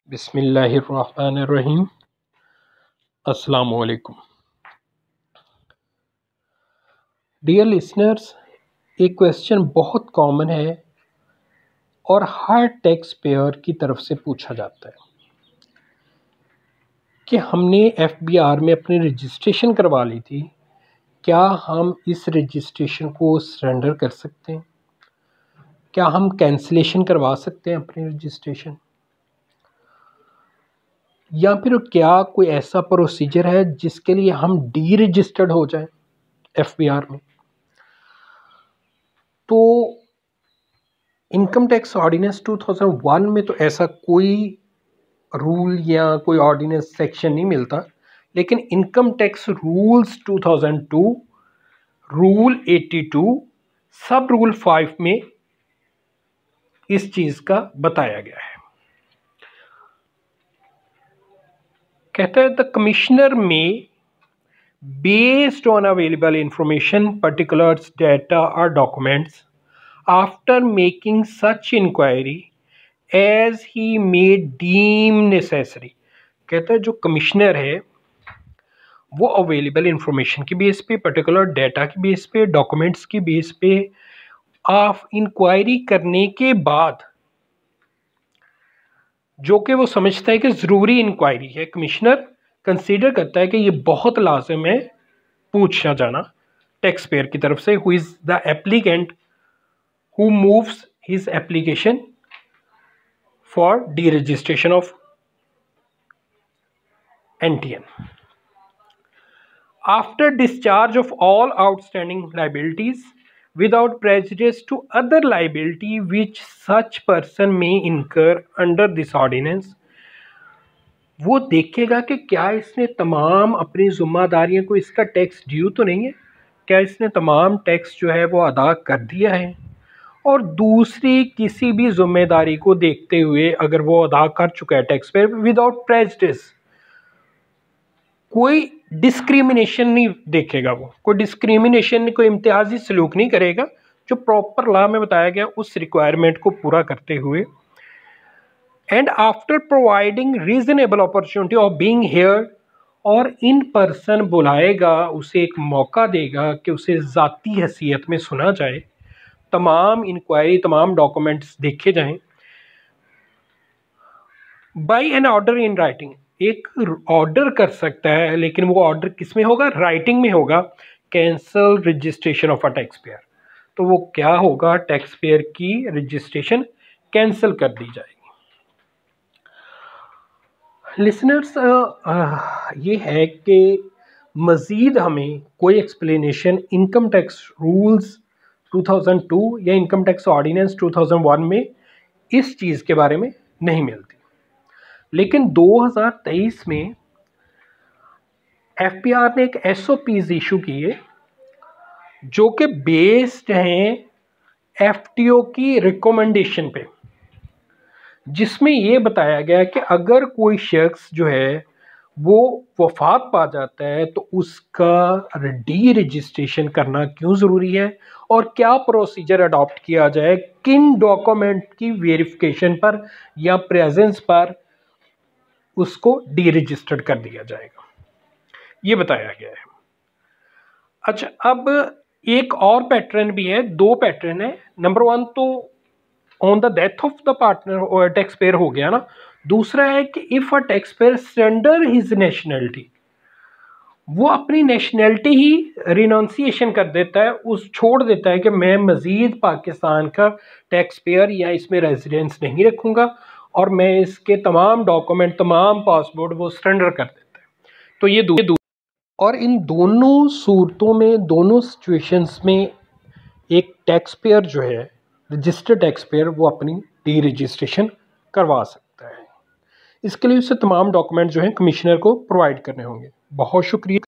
बिस्मिल्लाहिर्रहमानिर्रहीम। अस्सलामु अलैकुम डियर लिसनर्स, एक क्वेश्चन बहुत कॉमन है और हर टैक्स पेयर की तरफ से पूछा जाता है कि हमने एफबीआर में अपनी रजिस्ट्रेशन करवा ली थी, क्या हम इस रजिस्ट्रेशन को सरेंडर कर सकते हैं? क्या हम कैंसिलेशन करवा सकते हैं अपनी रजिस्ट्रेशन, या फिर क्या कोई ऐसा प्रोसीजर है जिसके लिए हम डी रजिस्टर्ड हो जाएं एफबीआर में? तो इनकम टैक्स ऑर्डिनेंस 2001 में तो ऐसा कोई रूल या कोई ऑर्डिनेंस सेक्शन नहीं मिलता, लेकिन इनकम टैक्स रूल्स 2002, रूल 82, सब रूल 5 में इस चीज़ का बताया गया है। कहता है द कमिश्नर में based on available information particulars data or documents after making such inquiry as he may deem necessary। कहता है जो कमिश्नर है वो अवेलेबल इंफॉर्मेशन की बेस पे, पर्टिकुलर डाटा की बेस पे, डॉक्यूमेंट्स की बेस पे आप इंक्वायरी करने के बाद जो कि वो समझता है कि ज़रूरी इंक्वायरी है, कमिश्नर कंसीडर करता है कि ये बहुत लाजिम है पूछा जाना टैक्स पेयर की तरफ से, who is the applicant who moves his application for D registration of NTN after discharge of all outstanding liabilities without prejudice to other liability which such person may incur under this ordinance। वो देखेगा कि क्या इसने तमाम अपनी जिम्मेदारियों को, इसका टैक्स ड्यू तो नहीं है, क्या इसने तमाम टैक्स जो है वो अदा कर दिया है, और दूसरी किसी भी जिम्मेदारी को देखते हुए अगर वो अदा कर चुका है टैक्स पे विदाउट प्रेजुडिस, कोई डिस्क्रिमिनेशन नहीं देखेगा, वो कोई डिस्क्रिमिनेशन, कोई इम्तियाजी सलूक नहीं करेगा, जो प्रॉपर लॉ में बताया गया उस रिक्वायरमेंट को पूरा करते हुए, and after providing reasonable opportunity of being here, और इन पर्सन बुलाएगा, उसे एक मौका देगा कि उसे ज़ाती हैसियत में सुना जाए, तमाम इंक्वायरी, तमाम डॉक्यूमेंट्स देखे जाएं, by an order in writing, एक ऑर्डर कर सकता है, लेकिन वो ऑर्डर किस में होगा? राइटिंग में होगा, cancel registration of a tax payer. तो वो क्या होगा? टैक्स पेयर की रजिस्ट्रेशन कैंसिल कर दी जाएगी। लिसनर्स, ये है कि मज़ीद हमें कोई एक्सप्लेनेशन इनकम टैक्स रूल्स 2002 या इनकम टैक्स ऑर्डिनेंस 2001 में इस चीज़ के बारे में नहीं मिलती, लेकिन 2023 में एफबीआर ने एक SOPs इशू किए जो कि बेस्ड हैं FTO की रिकमेंडेशन पे, जिसमें ये बताया गया कि अगर कोई शख्स जो है वो वफात पा जाता है तो उसका डी रजिस्ट्रेशन करना क्यों ज़रूरी है, और क्या प्रोसीजर अडॉप्ट किया जाए, किन डॉक्यूमेंट की वेरिफिकेशन पर या प्रेजेंस पर उसको डी रजिस्टर्ड कर दिया जाएगा, ये बताया गया है। अच्छा, अब एक और पैटर्न भी है, दो पैटर्न है। नंबर 1 तो on the death of the partner और टैक्स पेयर हो गया ना। दूसरा है कि if a tax payer surrender his nationality, वो अपनी नेशनलिटी ही रिनाउंसिएशन कर देता है, उस छोड़ देता है कि मैं मज़ीद पाकिस्तान का टैक्स पेयर या इसमें रेजिडेंस नहीं रखूँगा, और मैं इसके तमाम डॉक्यूमेंट, तमाम पासपोर्ट वो सरेंडर कर देता है। तो ये और इन दोनों सूरतों में, दोनों सिचुएशंस में एक टैक्स पेयर जो है, रजिस्टर्ड टैक्स पेयर, वो अपनी डी रजिस्ट्रेशन करवा सकता है। इसके लिए उसे तमाम डॉक्यूमेंट जो हैं कमिश्नर को प्रोवाइड करने होंगे। बहुत शुक्रिया।